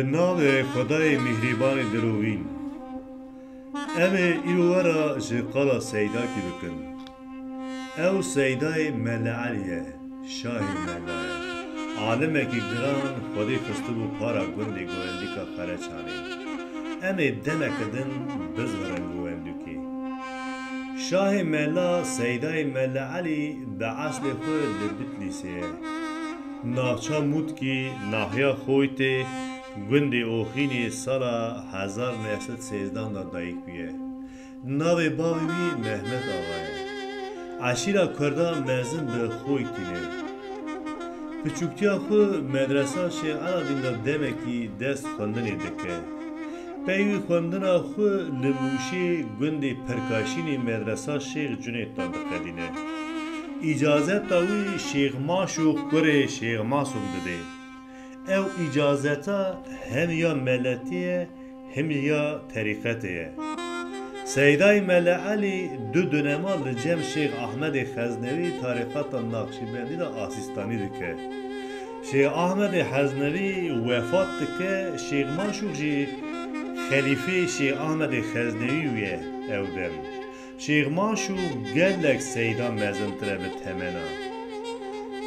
بناو خدای مهربان دروین اوه ایروارا جقالا سیدا کی بکن او سیدای ملعلیه شاه ملعلیه عالم کی گران خودی خستبو پارا گندی گوندی کا خرچانی امه دمکدن بزورن گوندو کی شاه ملا سیدای ملعلی به اصل خود لبتلیسیه ناچا مود کی ناحیا خویته گندی اوخینی سالا 1913 دا دایک بیه ناوی باوی محمد آقای عشیرا کردان مزن به خوی تینه پچوکتیا خو مدرسه شیخ عربین دا دمکی دست خوندنی دکه پیوی خوندن خو لموشی گندی پرکاشینی مدرسه شیخ جنید دا بخدینه اجازت داوی شیخ ماشوخ گره شیخ ماسوم دده او اجازتا هم یا ملتیه هم یا طریقتیه سیدای ملعلی دو دنما لجم شیخ احمد خزنوی طریقت نقشبندی دا آسیستانی دکه شیخ احمد خزنوی وفات دکه شیخ ماشوخ جی خلیفه شیخ احمد خزنوی ویه او دم شیخ ماشوخ گلک سیدا مزنتره به تمنا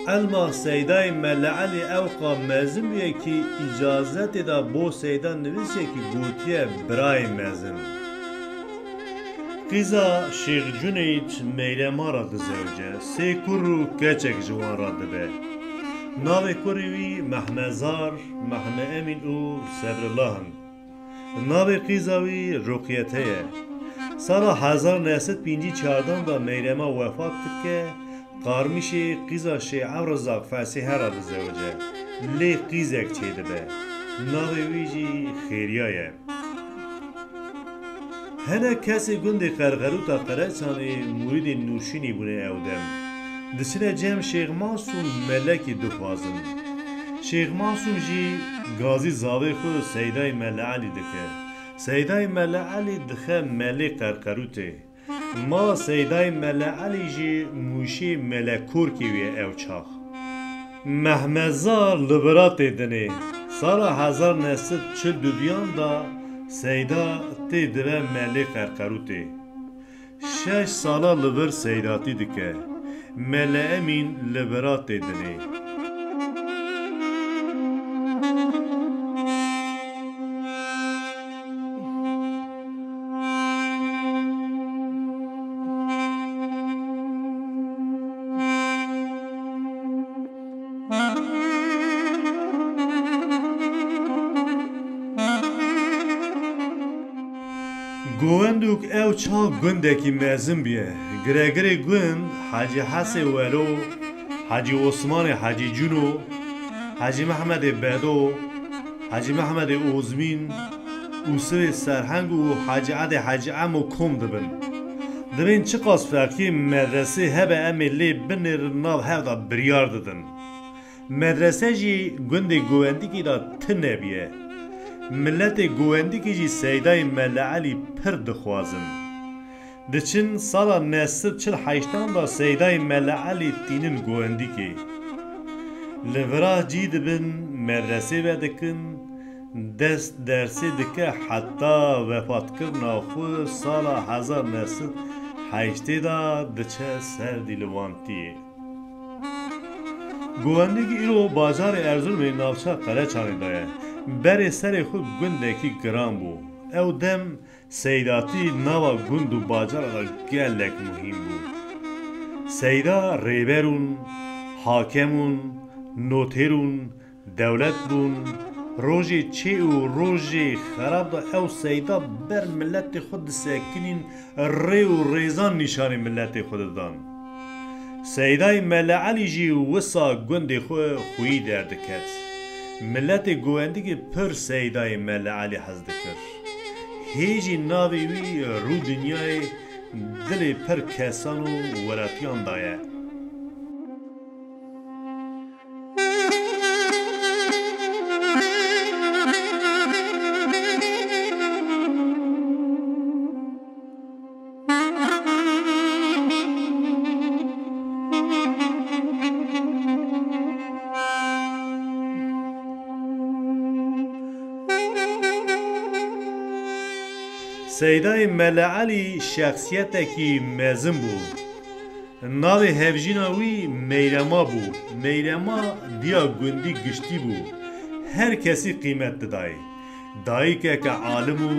الما سیدای ملعلی اوقا مزن بیه که اجازت دا بو سیدا نویسه که گوتیه برای مزن قیزا شیخ جنید میلما را دزوجه سی کرو کچک جوان را دبه ناوی کروی محمزار محمد امین او صبر الله هن ناوی قیزاوی رقیته سال 1954 دا میلما وفات که قارمیشی قیزا شیعه رزاق فاسیه را دزوجه لی قیزک چیده به ناوی ویجی خیریایه هنه کسی گندی قرقرو تا قرچانی مورید نوشینی بونه اودم دسینه جم شیخ ماسوم ملکی دخوازم شیخ ماسوم جی گازی زاوی خود سیدای ملعلی دکه سیدای ملعلی دخه ملی قرقرو ته ما سیدای ملعلی جی موشی ملکور کیوی او چاخ محمزار لبرات دنه سال 1942 دا سیدا تی دوه ملی قرقرو تی 6 سالا لبر سیداتی دکه ملی امین لبرات دنه گوندوک او چا گندکی مزن بیه گرگری گوند حاجی حسی ولو حاجی عثمان حاجی جونو حاجی محمد بدو حاجی محمد اوزمین اوسر سرهنگ و حاجی عد حاجی عمو کم دبن دبین چه قاس فرقی مدرسه هبه امیلی بنر ناو هفته بریار ددن مدرسه جی گندی گوندی که دا تنه بیه ملت گوندی که جی سیدای ملعلی پر دخوازن دچن سالا نصب 48 دا سیدای ملعلی تینن گوندی که لورا جی دبن مدرسه و دکن دست درسی دکه حتی وفات کرنا خو سالا 1908 دا دچه سر دیلوانتیه گوندی که ایرو بازار ارزون به نافچه قره چانی دایه بری سر خود گندکی گران بو او دم سیداتی نوا گند و باجر را گلک مهم بو سیدا ریبرون حاکمون نوترون دولت بون روژی چی و روژی خراب دا او سیدا بر ملت خود سکنین ری و ریزان نشان ملت خود دان سیدای ملعلی جی وسا گندی خوی دردکت ملت گوندی که پر سیدای ملعلی حز دکر هیچی ناوی وی رو دنیای دل پر کسان و وراتیان دایه سیدای ملعلی شخصیتکی مزن بو. ناوی هفجینا وی میرما بو. میرما دیا گندی گشتی بو. هر کسی قیمت دای. دایی که عالم و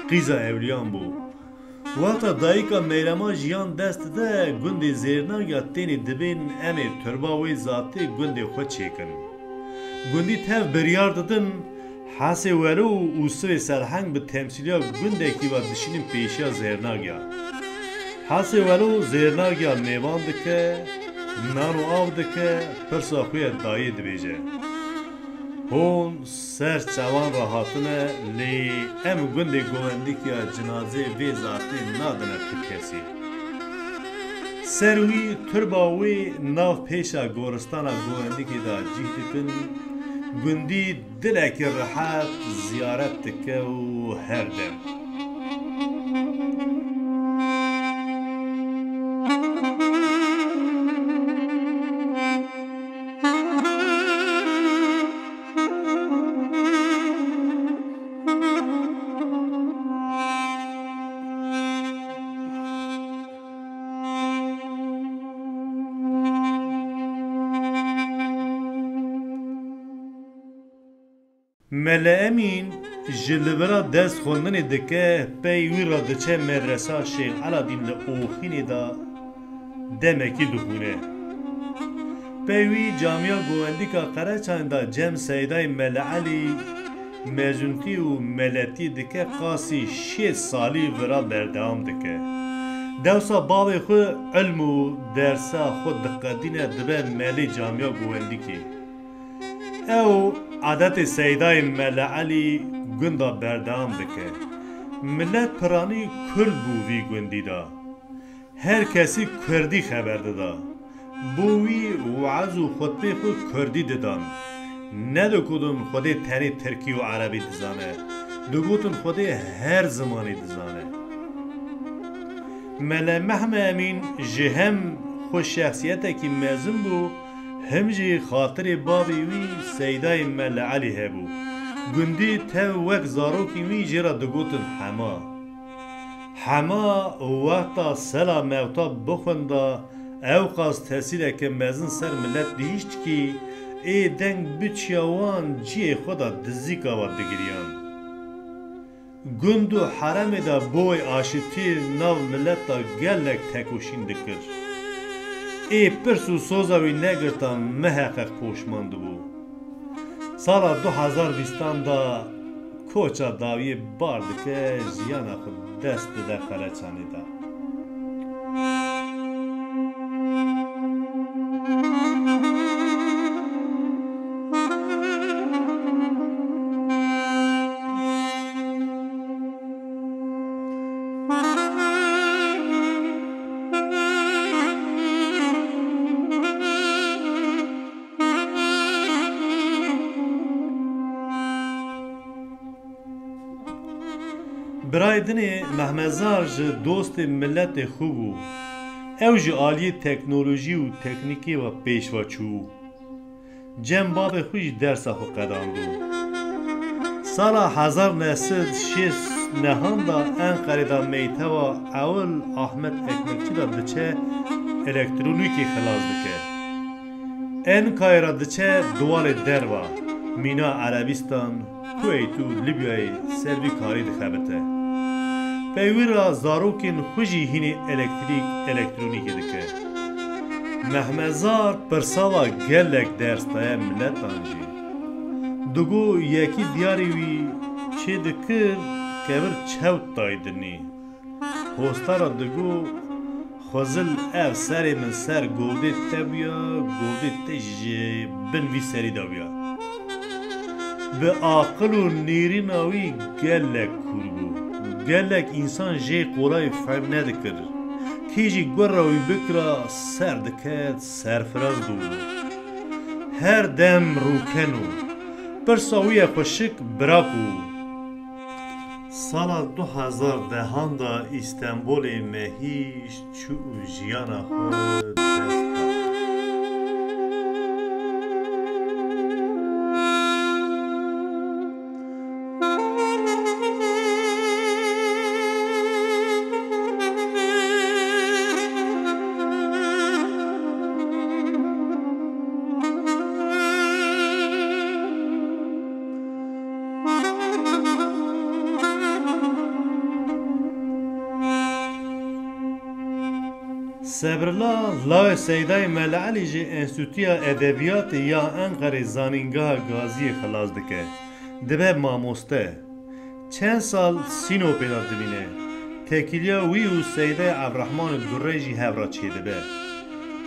قیزا اولیان بو. وقتا دایی که میرما جیان دست ده گندی زیرنا یا تینی دبین امی ترباوی ذاتی گندی خود چیکن. گندی تف بریار دادن حاسی ولو و سوی سرهنگ به تمثیلیا گنده کی و دشینیم پیشیا زیرناگیا. حاسی ولو زیرناگیا میوان دکه نان و آب دکه پرسا خوی دایی دبیجه. هون سر چوان را هاتنه لی ام گنده گوندی که جنازه وی ذاتی نادنه تو کسی. سروی ترباوی ناف پیشا گورستانا گوندی که دا جیه دکن گندی دلک راحت زیارت دکه و هر دم. مله امین جلبرا دست خوندن دکه پیوی را دچه مدرسه شیخ علادین لعوخینی دا دمکی دخونه. پیوی جامعه گوندی که قرچان دا جم سیدای مله علی مجنتی و ملتی دکه قاسی 6 سالی ورا بردام دکه. دوسا باب خود علم و درسا خود دقدینه دبه ملی جامعه گوندی که. او عادت سیدای ملعلی گندا بردام دکه. ملت پرانی کل بووی گندی دا. هر کسی کردی خبر دادا. بووی وعظ و خطبه خود کردی دادن. ندو کدوم خودی تنی ترکی و عربی دزانه. دو گوتن خودی هر زمانی دزانه. مله محمد امین جهم خوش شخصیت که مزن بو همجی خاطر بابی وی سیدای ملعلی هبو. گندی تو وک زاروکی وی جرا دگوتن حما وقتا سلا موتا بخوندا او قاس تحصیل که مزن سر ملت دیشت کی ای دنگ بچیاوان جی خدا دزیکا و بگیریان. گندو حرم دا بوی آشتی ناو ملت دا گلک تکوشین دکر. ای پرسو سوزاوی نگرتان محقق پوشمانده بو. سالا 2020 دا کوچا داوی بارد که جیانا خود دست ده خلچانی دا. برایدنی محمدزار جه دوست ملت خوبو. او جه آلی تکنولوژی و تکنیکی و پیشوا چو. جم باب خوش درس خو قداندو. سالا 1906 نهاندا انقره دا میته و اول احمد اکمکچی دا دچه الکترونیکی خلاص دکه. انقره را دچه دوال دروا. مینا عربستان، کویت و لیبیای سروی کاری دخبته. پیوی را زاروکین خوشی هینی الکترونیکی دکه. محمدزار پرساوا گلک درس تای ملت آنجی. دوگو یکی دیاری وی چه دکر کبر چوت تایدنی. هستا را دوگو خوزل اف سر من سر گوده تبیا گوده تجی بن وی سری دابیا. به عقل و نیری ناوی گلک کربو. گلک انسان جی قولای فهم ندکر. کیجی گوراوی بکرا سر دکت سرفراز دو. هر دم روکنو. پرساوی خوشک براکو. سال 2010 دا استانبول مهیش چو جیانا خود Sebrla Lawe Seydayê Melealî ji Enstitûya Edebiyatê ya Enqerê zanîngeha Gaziyê xilas dike. Dibe mamoste. Çend sal Sinopê da dibîne. Tekîliya wî û Seydayê Ebrehmanê Durrê jî hevra çêdibe.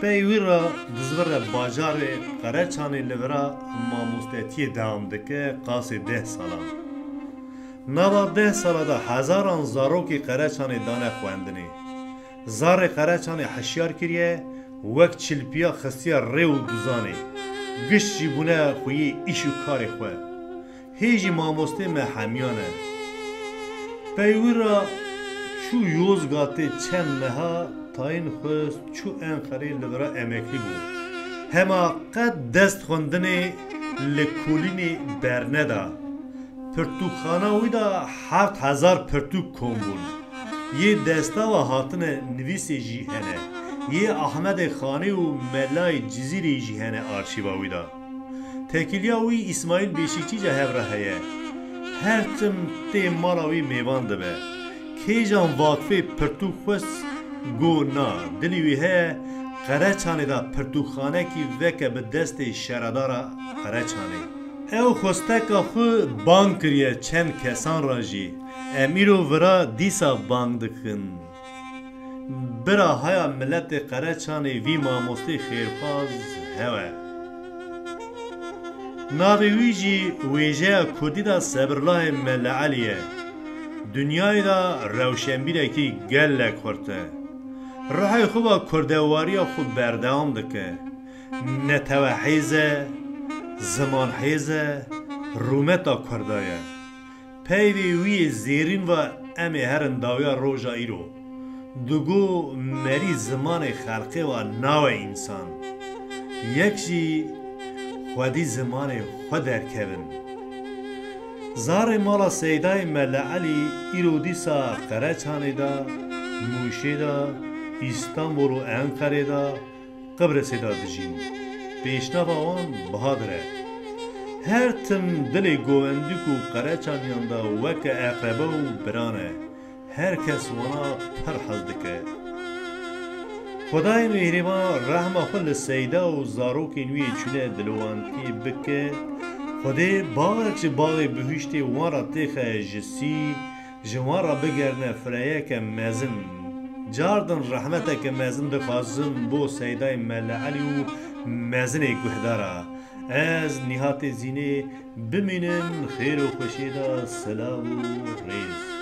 Pey wî ra dizvire bajarê Qereçanê li vira mamostetiyê dewam dike qasê 10 salan. Nava 10 sala da hezaran zarokê Qereçanê dane xwendinê. Zarê Qereçanê heşyar kiriye wek çilpiya xistiya rê û duzanê. Gişt jî bûne xwiyê îş û karê xwe. Hê jî mamostê me hemiyan e. Pey wî ra çû Yozgatê çend meha tayîn xwest çû Enqerê li vira emeklî bû. Hema qet dest xwendinê li kulînê berneda. Pirtûkxana wî da 7000 pirtûk kom bûn. Yê destava hatine nivîsê jî hene. Yê Ahmedê Xanê û Melayê Cizîrê jî hene arşîva wî da. Tekîliya wî İsmaîl Beşîkçî ca hevra heye. Her tim tê mala wî mêvan dibe. Kêjan vakfê pirtûk xwest got na. Dilê wî heye Qereçanê da pirtûkxanekî veke bi destê şeredara Qereçanê. Ew xwesteka xwe bang kiriye çend kesan ra jî. Em îro vira dîsa bang dikin. Bira haya milletê Qereçanê vî mamostê xêrxwaz hewe. Navê wî jî wêjeya Kurdî da Sebrlahê Melealî ye. Dunyayê da rewşenbîrekî gelek xurt e. Rihê xwe va kurdewariya xwe berdewam dike. Netewehêz e, zimanhêz e, rûmeta Kurda ye. Peyvê wî yê zêrîn ve em ê herin dawiya roja îro. Digo merî zimanê xelqê ve nawe însan. Yek jî xwedî zimanê xwe derkevin. Zarê mala Seydayê Melealî îro dîsa Qereçanê da, Mûşê da, İstanbul û Enqerê da, Qibrisê da dijîn. Pêşnava wan bihadir e. Her tim dilê govendûk û Qereçaniyan da weke eqrebe û biran e. Her kes wana pir hez dike. Xwedayê mêhrîban rehma xwe li Seyda û zarokên wî çûne dilwantiyê bike. Xwedê bawek ji bavê bihuştê wan ra têxe ji sî, ji wan ra bigerne fireyeke mezin. Cardin rehmeteke mezin dixwazim bo Seydayê Melealî û mezinê guhdara. Ez Nihatê Zînê bimînin xêr û xweşî da silav û rêz.